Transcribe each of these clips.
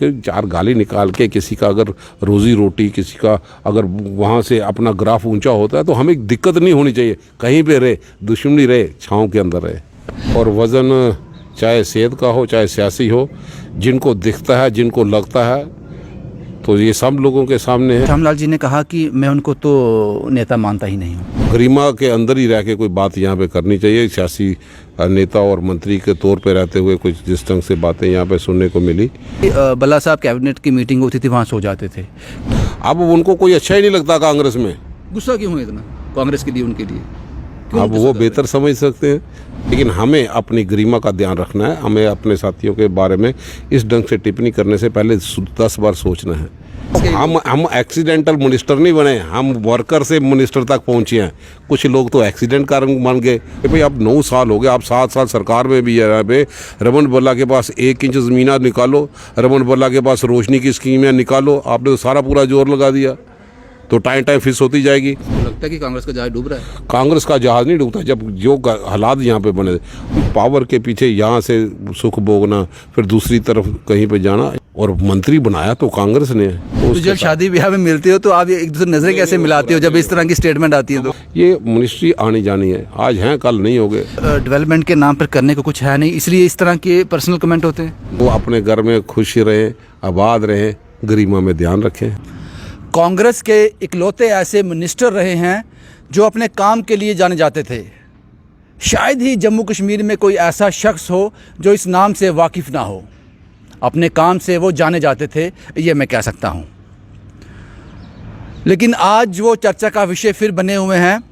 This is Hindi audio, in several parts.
कि चार गाली निकाल के किसी का अगर रोज़ी रोटी, किसी का अगर वहाँ से अपना ग्राफ ऊंचा होता है तो हमें दिक्कत नहीं होनी चाहिए। कहीं पे रहे, दुश्मनी रहे, छाँव के अंदर रहे। और वज़न चाहे सेहत का हो चाहे सियासी हो, जिनको दिखता है, जिनको लगता है, तो ये सब लोगों के सामने है। श्यामलाल जी ने कहा कि मैं उनको तो नेता मानता ही नहीं हूँ। गरिमा के अंदर ही रह के कोई बात यहाँ पे करनी चाहिए। सियासी नेता और मंत्री के तौर पे रहते हुए कुछ जिस ढंग से बातें यहाँ पे सुनने को मिली। बल्ला साहब कैबिनेट की मीटिंग होती थी, वहाँ सो जाते थे। अब उनको कोई अच्छा ही नहीं लगता कांग्रेस में। गुस्सा क्यों है इतना कांग्रेस के लिए, उनके लिए? अब वो बेहतर समझ सकते हैं, लेकिन हमें अपनी गरिमा का ध्यान रखना है। हमें अपने साथियों के बारे में इस ढंग से टिप्पणी करने से पहले 10 बार सोचना है। हम एक्सीडेंटल मिनिस्टर नहीं बने, हम वर्कर से मिनिस्टर तक पहुंचे हैं। कुछ लोग तो एक्सीडेंट कारण मान गए। भाई अब 9 साल हो गए, आप 7 साल सरकार में भी है। यहाँ पे रमन बल्ला के पास 1 इंच ज़मीना निकालो, रमन बल्ला के पास रोशनी की स्कीमें निकालो, आपने तो सारा पूरा जोर लगा दिया, तो टाइम फिस होती जाएगी। लगता है कि कांग्रेस का जहाज डूब रहा है। कांग्रेस का जहाज नहीं डूबता। जब जो हालात यहाँ पे बने, पावर के पीछे यहाँ से सुख भोगना, फिर दूसरी तरफ कहीं पे जाना, और मंत्री बनाया तो कांग्रेस ने। तो जब शादी ब्याह में मिलते हो तो आप एक दूसरे नजरें कैसे मिलाते हो जब इस तरह की स्टेटमेंट आती है? तो ये मिनिस्ट्री आनी जानी है, आज हैं कल नहीं होगे। डेवलपमेंट के नाम पर करने को कुछ है नहीं, इसलिए इस तरह के पर्सनल कमेंट होते हैं। वो अपने घर में खुश रहें, आबाद रहें, गरिमा में ध्यान रखें। कांग्रेस के इकलौते ऐसे मिनिस्टर रहे हैं जो अपने काम के लिए जाने जाते थे। शायद ही जम्मू कश्मीर में कोई ऐसा शख्स हो जो इस नाम से वाकिफ़ ना हो। अपने काम से वो जाने जाते थे, ये मैं कह सकता हूँ। लेकिन आज वो चर्चा का विषय फिर बने हुए हैं,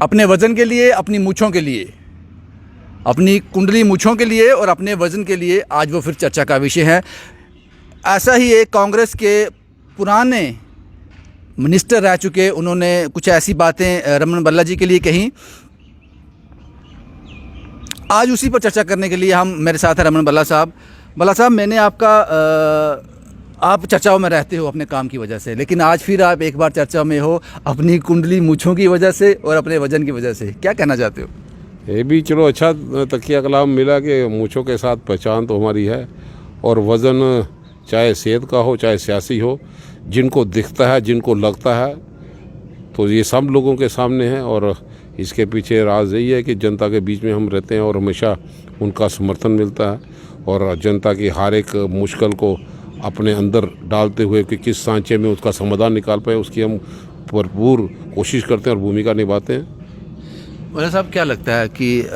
अपने वज़न के लिए, अपनी मूँछों के लिए, अपनी कुंडली मूँछों के लिए और अपने वज़न के लिए आज वो फिर चर्चा का विषय है। ऐसा ही एक कांग्रेस के पुराने मिनिस्टर रह चुके, उन्होंने कुछ ऐसी बातें रमन बल्ला जी के लिए कहीं। आज उसी पर चर्चा करने के लिए मेरे साथ है रमन बल्ला साहब। बल्ला साहब, मैंने आप चर्चाओं में रहते हो अपने काम की वजह से, लेकिन आज फिर आप एक बार चर्चा में हो अपनी कुंडली मूँछों की वजह से और अपने वजन की वजह से। क्या कहना चाहते हो? ये भी चलो अच्छा तकिया कलाम मिला कि मूँछों के साथ पहचान तो हमारी है, और वज़न चाहे सेहत का हो चाहे सियासी हो, जिनको दिखता है, जिनको लगता है, तो ये सब लोगों के सामने है। और इसके पीछे राज यही है कि जनता के बीच में हम रहते हैं और हमेशा उनका समर्थन मिलता है, और जनता की हर एक मुश्किल को अपने अंदर डालते हुए कि किस सांचे में उसका समाधान निकाल पाए, उसकी हम भरपूर कोशिश करते हैं और भूमिका निभाते हैं। बल्ला साहब, क्या लगता है कि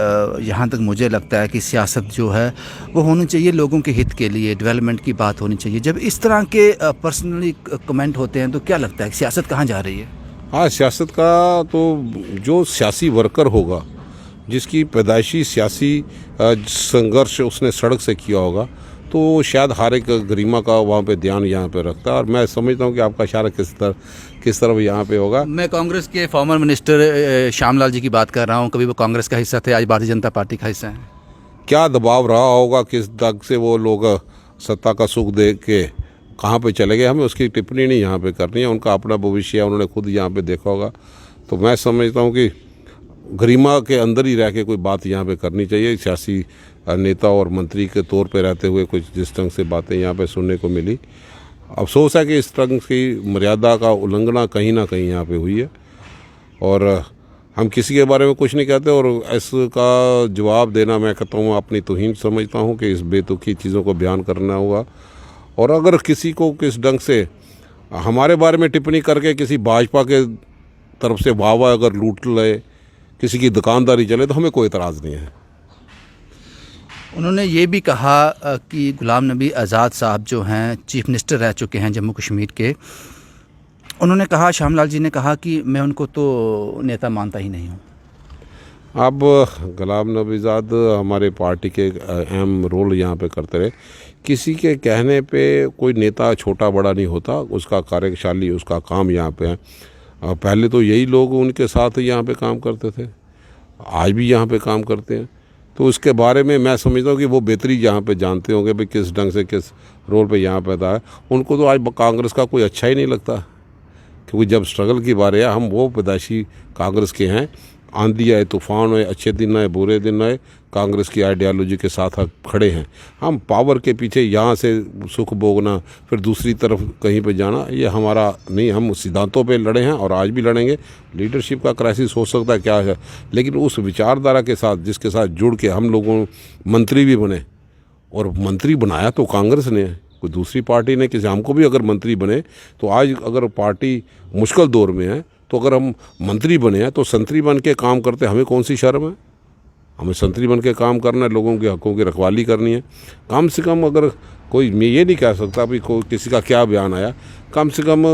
यहाँ तक मुझे लगता है कि सियासत जो है वो होनी चाहिए लोगों के हित के लिए, डेवलपमेंट की बात होनी चाहिए। जब इस तरह के पर्सनली कमेंट होते हैं तो क्या लगता है कि सियासत कहाँ जा रही है? हाँ, सियासत का तो जो सियासी वर्कर होगा, जिसकी पैदाइशी सियासी संघर्ष उसने सड़क से किया होगा, तो शायद हर एक गरिमा का वहाँ पे ध्यान यहाँ पे रखता है। और मैं समझता हूँ कि आपका इशारा किस तरफ यहाँ पे होगा। मैं कांग्रेस के फॉर्मर मिनिस्टर श्यामलाल जी की बात कर रहा हूँ। कभी वो कांग्रेस का हिस्सा थे, आज भारतीय जनता पार्टी का हिस्सा है। क्या दबाव रहा होगा, किस ढंग से वो लोग सत्ता का सुख दे के कहाँ पे चले गए, हमें उसकी टिप्पणी नहीं यहाँ पे करनी है। उनका अपना भविष्य है, उन्होंने खुद यहाँ पे देखा होगा। तो मैं समझता हूँ कि गरिमा के अंदर ही रह के कोई बात यहाँ पे करनी चाहिए। सियासी नेता और मंत्री के तौर पे रहते हुए कुछ जिस ढंग से बातें यहाँ पे सुनने को मिली, अफसोस है कि इस तरह की मर्यादा का उल्लंघना कहीं ना कहीं यहाँ पे हुई है। और हम किसी के बारे में कुछ नहीं कहते, और इसका जवाब देना मैं कहता हूँ अपनी तौहीन समझता हूँ कि इस बेतुकी चीज़ों को बयान करना होगा। और अगर किसी को किस ढंग से हमारे बारे में टिप्पणी करके किसी भाजपा के तरफ से वाह अगर लूट ले, किसी की दुकानदारी चले, तो हमें कोई एतराज़ नहीं है। उन्होंने ये भी कहा कि गुलाम नबी आज़ाद साहब जो हैं चीफ मिनिस्टर रह चुके हैं जम्मू कश्मीर के, उन्होंने कहा, श्यामलाल जी ने कहा कि मैं उनको तो नेता मानता ही नहीं हूँ। अब गुलाम नबी आज़ाद हमारे पार्टी के अहम रोल यहाँ पे करते रहे। किसी के कहने पे कोई नेता छोटा बड़ा नहीं होता, उसका कार्यशैली, उसका काम यहाँ पे है। पहले तो यही लोग उनके साथ यहाँ पे काम करते थे, आज भी यहाँ पे काम करते हैं। तो उसके बारे में मैं समझता हूँ कि वो बेहतरी यहाँ पे जानते होंगे भाई किस ढंग से किस रोल पे यहाँ पे था। उनको तो आज कांग्रेस का कोई अच्छा ही नहीं लगता, क्योंकि जब स्ट्रगल की बात है, हम वो पैदाइशी कांग्रेस के हैं आंधी आए, तूफान आए, अच्छे दिन आए, बुरे दिन आए, कांग्रेस की आइडियालॉजी के साथ हम खड़े हैं। हम पावर के पीछे यहाँ से सुख भोगना फिर दूसरी तरफ कहीं पे जाना, ये हमारा नहीं। हम सिद्धांतों पे लड़े हैं और आज भी लड़ेंगे। लीडरशिप का क्राइसिस हो सकता है, क्या है, लेकिन उस विचारधारा के साथ जिसके साथ जुड़ के हम लोगों मंत्री भी बने, और मंत्री बनाया तो कांग्रेस ने, कोई दूसरी पार्टी ने। किसी हमको भी अगर मंत्री बने तो आज अगर पार्टी मुश्किल दौर में है तो अगर हम मंत्री बने हैं तो संतरी बन के काम करते, हमें कौन सी शर्म है? हमें संतरी बन के काम करना है, लोगों के हकों की रखवाली करनी है। कम से कम अगर कोई, मैं ये नहीं कह सकता भी कोई किसी का क्या बयान आया, कम से कम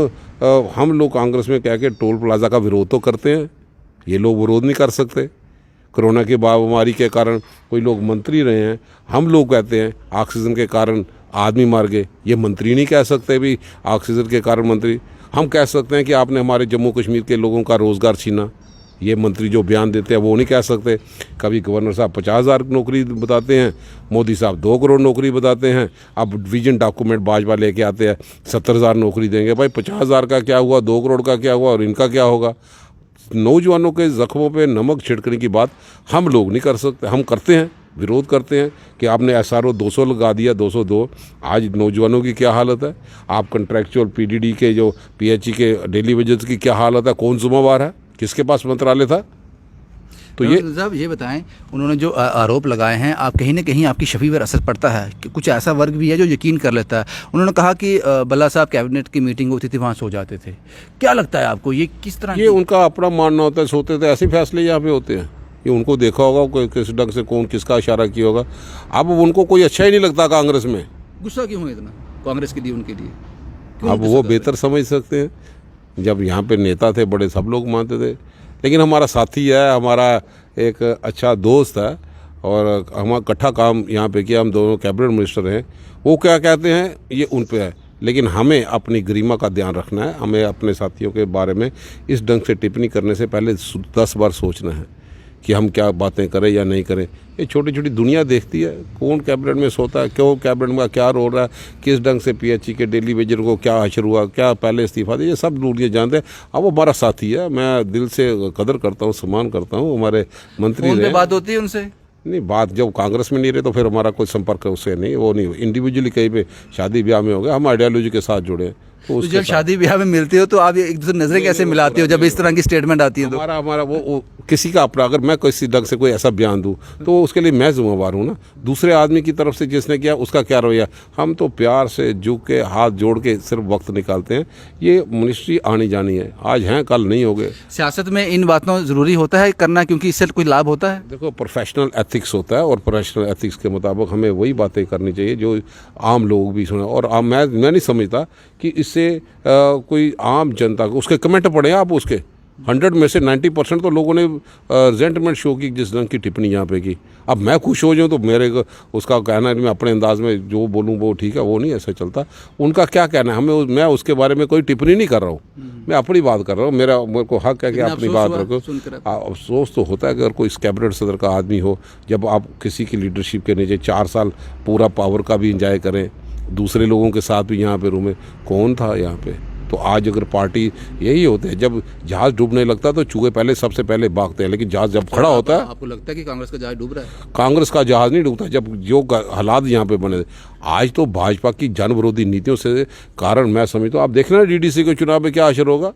हम लोग कांग्रेस में कह के टोल प्लाजा का विरोध तो करते हैं, ये लोग विरोध नहीं कर सकते। कोरोना की बीमारी के कारण कोई लोग मंत्री रहे हैं, हम लोग कहते हैं ऑक्सीजन के कारण आदमी मर गए, ये मंत्री नहीं कह सकते भी ऑक्सीजन के कारण मंत्री। हम कह सकते हैं कि आपने हमारे जम्मू कश्मीर के लोगों का रोज़गार छीना, ये मंत्री जो बयान देते हैं वो नहीं कह सकते। कभी गवर्नर साहब 50,000 नौकरी बताते हैं, मोदी साहब 2 करोड़ नौकरी बताते हैं। अब विजन डॉक्यूमेंट भाजपा लेके आते हैं 70,000 नौकरी देंगे। भाई 50,000 का क्या हुआ, 2 करोड़ का क्या हुआ, और इनका क्या होगा? नौजवानों के ज़ख्मों पे नमक छिड़कने की बात हम लोग नहीं कर सकते। हम करते हैं, विरोध करते हैं कि आपने SRO 200 लगा दिया, 202। आज नौजवानों की क्या हालत है? आप कंट्रैक्चुअल PDD के जो PHE के डेली वेजेस की क्या हालत है? कौन जिम्मेवार है? किसके पास मंत्रालय था? तो ये साहब ये बताएं, उन्होंने जो आरोप लगाए हैं, आप कहीं ना कहीं आपकी छवि पर असर पड़ता है कि कुछ ऐसा वर्ग भी है जो यकीन कर लेता है। उन्होंने कहा कि बल्ला साहब कैबिनेट की मीटिंग होती थी, वहाँ सो जाते थे। क्या लगता है आपको, ये किस तरह? ये उनका अपना मानना होता है, सोते थे, ऐसे फैसले यहाँ पे होते हैं। ये उनको देखा होगा कोई किस ढंग से कौन किसका इशारा किया होगा। अब उनको कोई अच्छा ही नहीं लगता कांग्रेस में। गुस्सा क्यों है इतना कांग्रेस के लिए, उनके लिए? अब वो बेहतर समझ सकते हैं, जब यहाँ पे नेता थे बड़े, सब लोग मानते थे, लेकिन हमारा साथी है, हमारा एक अच्छा दोस्त है, और हम इकट्ठा काम यहाँ पे किया, हम दोनों कैबिनेट मिनिस्टर हैं। वो क्या कहते हैं ये उन पे है, लेकिन हमें अपनी गरिमा का ध्यान रखना है। हमें अपने साथियों के बारे में इस ढंग से टिप्पणी करने से पहले 10 बार सोचना है कि हम क्या बातें करें या नहीं करें। ये छोटी छोटी दुनिया देखती है, कौन कैबिनेट में सोता है, क्यों कैबिनेट में क्या रोल रहा है, किस ढंग से PHE के डेली वेजर को क्या हशर हुआ, क्या पहले इस्तीफा दिया, ये सब दुनिया जानते हैं। अब वो हमारा साथी है, मैं दिल से कदर करता हूँ, सम्मान करता हूँ। हमारे मंत्री रहे, बात होती है उनसे? नहीं, बात जब कांग्रेस में नहीं रहे तो फिर हमारा कोई संपर्क उससे नहीं, वो नहीं। इंडिविजुअली कहीं पे शादी ब्याह में हो गया, हम आइडियोलॉजी के साथ जुड़े। तो जब शादी ब्याह में मिलते हो तो आप एक दूसरे नजरें कैसे मिलाते हो जब इस तरह की स्टेटमेंट आती है? तो हमारा वो किसी का अपना, अगर मैं किसी ढंग से कोई ऐसा बयान दूं तो उसके लिए मैं जिम्मेवार हूं ना। दूसरे आदमी की तरफ से जिसने किया उसका क्या रवैया? हम तो प्यार से झुक के हाथ जोड़ के सिर्फ वक्त निकालते हैं। ये मिनिस्ट्री आनी जानी है, आज हैं कल नहीं होगे। सियासत में इन बातों ज़रूरी होता है करना, क्योंकि इससे कोई लाभ होता है? देखो, प्रोफेशनल एथिक्स होता है, और प्रोफेशनल एथिक्स के मुताबिक हमें वही बातें करनी चाहिए जो आम लोग भी सुने। और मैं नहीं समझता कि इससे कोई आम जनता को उसके कमेंट पढ़े आप, उसके 100 में से 90% तो लोगों ने रिजेंटमेंट शो की जिस ढंग की टिप्पणी यहाँ पे की। अब मैं खुश हो जाऊँ तो मेरे को उसका कहना है, मैं अपने अंदाज में जो बोलूँ वो ठीक है, वो नहीं ऐसा चलता। उनका क्या कहना है, मैं उसके बारे में कोई टिप्पणी नहीं कर रहा हूँ, मैं अपनी बात कर रहा हूँ। मेरे को हक है कि अपनी बात रखो। अफसोस तो होता है कि अगर कोई कैबिनेट सदर का आदमी हो, जब आप किसी की लीडरशिप के नीचे 4 साल पूरा पावर का भी इंजॉय करें, दूसरे लोगों के साथ भी यहाँ पे रूम में कौन था यहाँ पे? तो आज अगर पार्टी यही होते हैं, जब जहाज़ डूबने लगता है तो चूहे पहले सबसे पहले भागते हैं, लेकिन जहाज़ जब खड़ा होता है। आपको लगता है कि कांग्रेस का जहाज़ डूब रहा है? कांग्रेस का जहाज़ नहीं डूबता। जब जो हालात यहाँ पे बने, आज तो भाजपा की जन विरोधी नीतियों से कारण मैं समझता हूँ, आप देख रहे हैं DDC के चुनाव में क्या असर होगा।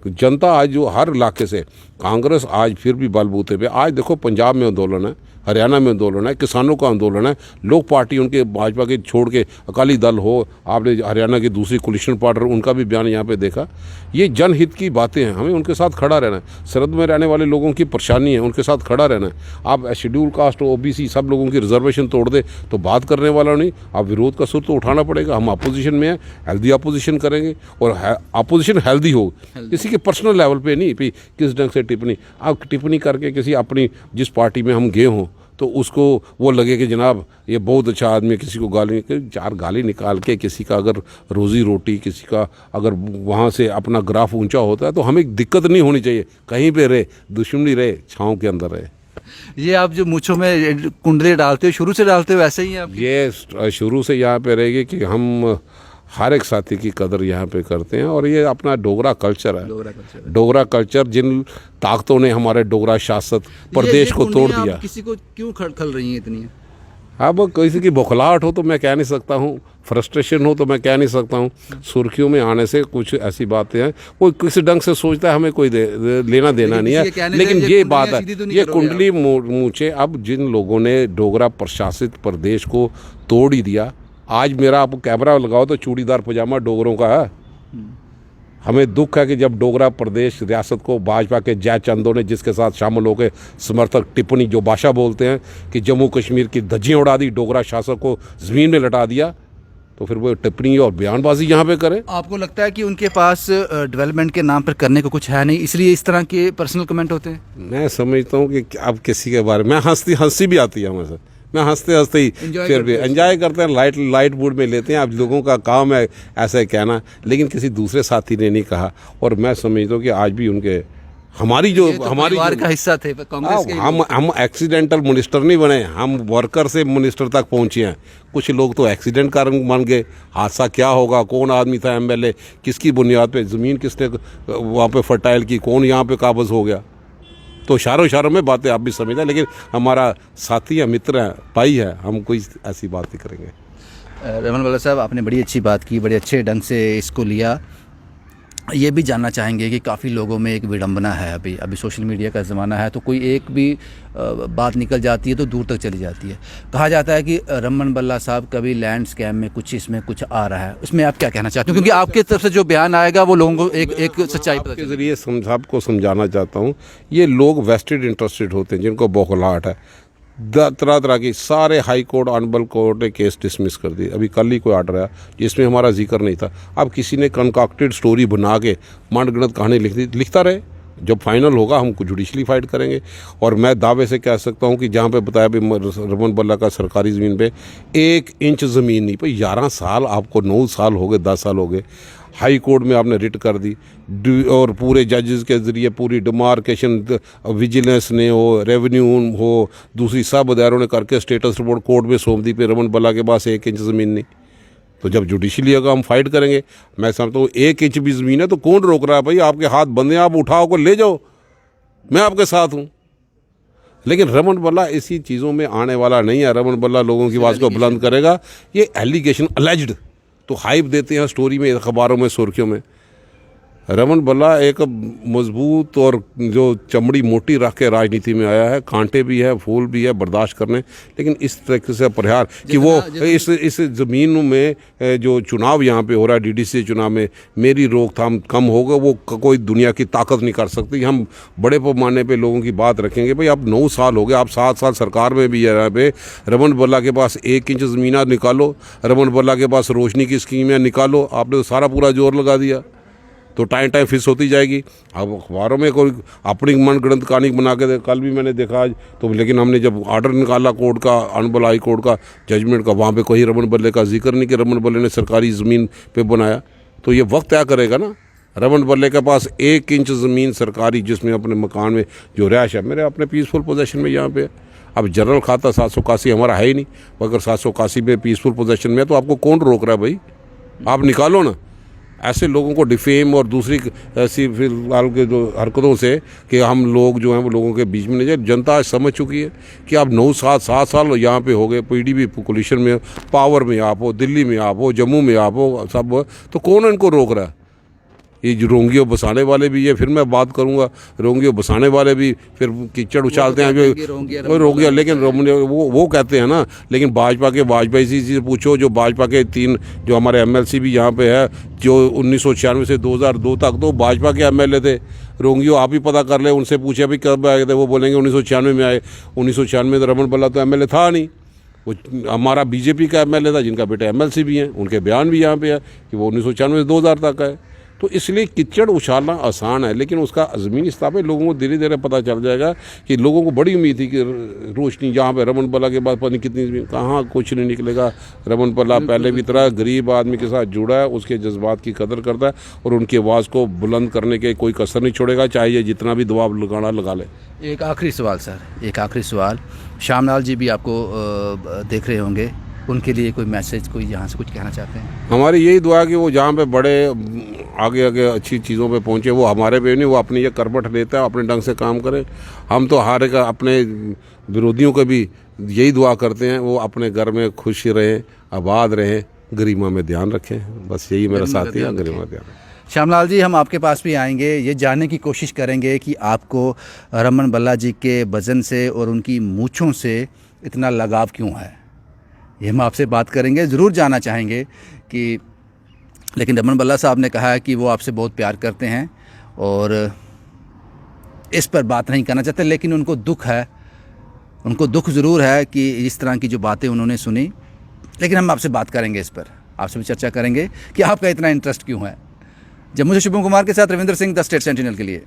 जनता आज जो हर इलाके से, कांग्रेस आज फिर भी बलबूते पे। आज देखो पंजाब में आंदोलन है, हरियाणा में आंदोलन है, किसानों का आंदोलन है। लोग पार्टी उनके भाजपा के छोड़ के अकाली दल हो, आपने हरियाणा की दूसरी कोलिशन पार्टनर उनका भी बयान यहाँ पे देखा। ये जनहित की बातें हैं, हमें उनके साथ खड़ा रहना है। सरहद में रहने वाले लोगों की परेशानी है, उनके साथ खड़ा रहना है। आप शेड्यूल कास्ट, OBC सब लोगों की रिजर्वेशन तोड़ दे तो बात करने वाला नहीं। आप विरोध का सुर तो उठाना पड़ेगा। हम अपोजिशन में हैं, हेल्दी अपोजिशन करेंगे, और अपोजिशन हेल्दी हो, किसी के पर्सनल लेवल पे नहीं भी किस ढंग से टिप्पणी। आप टिप्पणी करके किसी अपनी जिस पार्टी में हम गए हों तो उसको वो लगे कि जनाब ये बहुत अच्छा आदमी है, किसी को गाली, 4 गाली निकाल के किसी का अगर रोज़ी रोटी, किसी का अगर वहाँ से अपना ग्राफ ऊंचा होता है तो हमें दिक्कत नहीं होनी चाहिए। कहीं पे रहे, दुश्मनी रहे, छाँव के अंदर रहे। ये आप जो मूँछों में कुंडली डालते हो, शुरू से डालते हो ऐसे ही आप? ये शुरू से यहाँ पे रहेगी कि हर एक साथी की कदर यहाँ पे करते हैं। और ये अपना डोगरा कल्चर है, डोगरा कल्चर। डोगरा कल्चर जिन ताकतों ने हमारे डोगरा शासक प्रदेश को तोड़ कुंडलियाँ दिया। आप किसी को क्यों खल रही हैं इतनी? अब किसी की बौखलाहट हो तो मैं कह नहीं सकता हूँ, फ्रस्ट्रेशन हो तो मैं कह नहीं सकता हूँ। सुर्खियों में आने से कुछ ऐसी बातें हैं, कोई किसी ढंग से सोचता है, हमें कोई लेना देना नहीं है। लेकिन ये बात है, ये कुंडली मूछे अब जिन लोगों ने डोगरा प्रशासित प्रदेश को तोड़ ही दिया। आज मेरा आप कैमरा लगाओ तो चूड़ीदार पजामा डोगरों का है। हमें दुख है कि जब डोगरा प्रदेश रियासत को भाजपा के जय चंदों ने जिसके साथ शामिल होकर समर्थक टिप्पणी जो भाषा बोलते हैं कि जम्मू कश्मीर की धज्जियाँ उड़ा दी, डोगरा शासक को ज़मीन में लटा दिया, तो फिर वो टिप्पणी और बयानबाजी यहाँ पे करें। आपको लगता है कि उनके पास डेवलपमेंट के नाम पर करने को कुछ है नहीं, इसलिए इस तरह के पर्सनल कमेंट होते हैं? मैं समझता हूँ कि अब किसी के बारे में हंसी भी आती है हमें से, मैं हंसते हंसते ही फिर भी एंजॉय करते हैं, लाइट मूड में लेते हैं। अब लोगों का काम है ऐसा कहना, लेकिन किसी दूसरे साथी ने नहीं कहा। और मैं समझता हूँ कि आज भी उनके हमारी जो हमारी का हिस्सा थे कांग्रेस के। हम एक्सीडेंटल मिनिस्टर नहीं बने, हम वर्कर से मिनिस्टर तक पहुँचे हैं। कुछ लोग तो एक्सीडेंट कारण बन गए। हादसा क्या होगा, कौन आदमी था एमएलए, किसकी बुनियाद पे ज़मीन किसने वहाँ पे फर्टाइल की, कौन यहाँ पे काबज़ हो गया, तो इशारों में बातें आप भी समझते हैं। लेकिन हमारा साथी है, मित्र है, भाई है, हम कोई ऐसी बात नहीं करेंगे। रमन बल्ला साहब, आपने बड़ी अच्छी बात की, बड़े अच्छे ढंग से इसको लिया। ये भी जानना चाहेंगे कि काफ़ी लोगों में एक विडंबना है, अभी सोशल मीडिया का ज़माना है, तो कोई एक भी बात निकल जाती है तो दूर तक चली जाती है। कहा जाता है कि रमन बल्ला साहब कभी लैंड स्कैम में इसमें कुछ आ रहा है, उसमें आप क्या कहना चाहते हो? क्योंकि आपकी तरफ से जो बयान आएगा वो लोगों को एक सच्चाई पता के ज़रिए आपको समझाना चाहता हूँ। ये लोग वेस्टेड इंटरेस्टेड होते हैं, जिनको बौखलाहट है। तरह की सारे हाई कोर्ट ऑनरेबल कोर्ट ने केस डिसमिस कर दिए। अभी कल ही कोई आर्डर आया जिसमें हमारा जिक्र नहीं था। अब किसी ने कंकाक्टेड स्टोरी बना के मनगढ़ंत कहानी लिखता रहे। जब फाइनल होगा हम जुडिशली फाइट करेंगे। और मैं दावे से कह सकता हूं कि जहां पे बताया भी रमन बल्ला का सरकारी ज़मीन पे 1 इंच ज़मीन नहीं, पर 11 साल, आपको 9 साल हो गए, 10 साल हो गए, हाई कोर्ट में आपने रिट कर दी, और पूरे जजेस के ज़रिए पूरी डिमार्केशन विजिलेंस ने हो, रेवेन्यू हो, दूसरी सब अदारों ने करके स्टेटस रिपोर्ट कोर्ट में सौंप दी पे रमन बल्ला के पास 1 इंच ज़मीन नहीं। तो जब जुडिशली अगर हम फाइट करेंगे, मैं समझता हूँ 1 इंच भी ज़मीन है तो कौन रोक रहा है भाई? आपके हाथ बंदे, आप उठाओ को ले जाओ, मैं आपके साथ हूँ। लेकिन रमन बल्ला इसी चीज़ों में आने वाला नहीं है। रमन बल्ला लोगों की आवाज़ को बुलंद करेगा। ये एलिगेशन अलेज्ड तो हाइप देते हैं स्टोरी में, अखबारों में, सुर्खियों में। रमन बल्ला एक मजबूत और जो चमड़ी मोटी रख के राजनीति में आया है, कांटे भी है, फूल भी है, बर्दाश्त करने। लेकिन इस तरह से प्रहार कि वो इस ज़मीन में जो चुनाव यहाँ पे हो रहा है, डीडीसी चुनाव में मेरी रोकथाम कम होगा, वो कोई दुनिया की ताकत नहीं कर सकती। हम बड़े पैमाने पे लोगों की बात रखेंगे। भाई अब 9 साल हो गए, आप 7 साल सरकार में भी है यहाँ पे। रमन बल्ला के पास 1 इंच ज़मीन निकालो, रमन बल्ला के पास रोशनी की स्कीमें निकालो, आपने तो सारा पूरा जोर लगा दिया, तो टाइम फिक्स होती जाएगी। अब अखबारों में कोई अपनी मनगढ़ंत कहानी बना के, कल भी मैंने देखा आज तो, लेकिन हमने जब ऑर्डर निकाला कोर्ट का, ऑनरेबल हाई कोर्ट का जजमेंट का, वहाँ पे कोई रमन बल्ले का जिक्र नहीं कि रमन बल्ले ने सरकारी ज़मीन पे बनाया। तो ये वक्त तय करेगा ना। रमन बल्ले के पास 1 इंच ज़मीन सरकारी, जिसमें अपने मकान में जो रहायश है, मेरे अपने पीसफुल पोजेशन में यहाँ पे। अब जनरल खाता 781 हमारा है ही नहीं, अगर 781 में पीसफुल पोजेशन में है तो आपको कौन रोक रहा है भाई? आप निकालो ना। ऐसे लोगों को डिफेम और दूसरी ऐसी फिलहाल के जो हरकतों से कि हम लोग जो हैं वो लोगों के बीच में नहीं जाए। जनता समझ चुकी है कि आप 7 साल यहाँ पे हो गए, पीडीपी कोलिशन में, पावर में आप हो, दिल्ली में आप हो, जम्मू में आप हो, सब, तो कौन इनको रोक रहा है? ये जो रोंगियों बसाने वाले भी, ये फिर मैं बात करूंगा, रोंगियों बसाने वाले भी फिर कीचड़ उछालते हैं जो रोंगिया। लेकिन वो कहते हैं ना, लेकिन भाजपा के वाजपेयी जी से पूछो, जो भाजपा के 3 जो हमारे एमएलसी भी यहाँ पे है, जो 1996 से 2002 तक तो भाजपा के एमएलए थे। रोंगियों आप ही पता कर ले, उनसे पूछे अभी कब आए थे, वो बोलेंगे 1996 में आए। 1996 में तो रमन बल्ला तो एमएलए था नहीं, वो हमारा बीजेपी का एमएलए था, जिनका बेटा एमएलसी भी हैं। उनके बयान भी यहाँ पे है कि वो 1996 से 2000 तक है। तो इसलिए कीचड़ उछालना आसान है, लेकिन उसका ज़मीनी स्तापे लोगों को धीरे धीरे पता चल जाएगा। कि लोगों को बड़ी उम्मीद थी कि रोशनी यहाँ पे रमन बल्ला के बाद पता नहीं कितनी ज़मीन, कहाँ कुछ नहीं निकलेगा। रमन बल्ला पहले भी तरह गरीब आदमी के साथ जुड़ा है, उसके जज्बात की कदर करता है और उनकी आवाज़ को बुलंद करने के कोई कसर नहीं छोड़ेगा, चाहे ये जितना भी दबाव लगाना लगा ले। एक आखिरी सवाल सर, एक आखिरी सवाल। श्याम लाल जी भी आपको देख रहे होंगे, उनके लिए कोई मैसेज, कोई यहाँ से कुछ कहना चाहते हैं? हमारी यही दुआ है कि वो जहाँ पे बड़े आगे आगे अच्छी चीज़ों पे पहुँचे, वो हमारे पे नहीं, वो अपनी ये करबट लेता है, अपने ढंग से काम करे। हम तो हर एक अपने विरोधियों को भी यही दुआ करते हैं, वो अपने घर में खुश रहें, आबाद रहें, गरिमा में ध्यान रखें। बस यही मेरा साथी है, गरिमा में ध्यान रखें। श्यामलाल जी, हम आपके पास भी आएंगे, ये जानने की कोशिश करेंगे कि आपको रमन बल्ला जी के वज़न से और उनकी मूँछों से इतना लगाव क्यों है। ये हम आपसे बात करेंगे, ज़रूर जानना चाहेंगे कि, लेकिन रमन बल्ला साहब ने कहा है कि वो आपसे बहुत प्यार करते हैं और इस पर बात नहीं करना चाहते, लेकिन उनको दुख है, उनको दुख ज़रूर है कि इस तरह की जो बातें उन्होंने सुनी। लेकिन हम आपसे बात करेंगे, इस पर आपसे भी चर्चा करेंगे कि आपका इतना इंटरेस्ट क्यों है। जम्मू से शुभम कुमार के साथ Ravindra Singh, the state sentinel के लिए।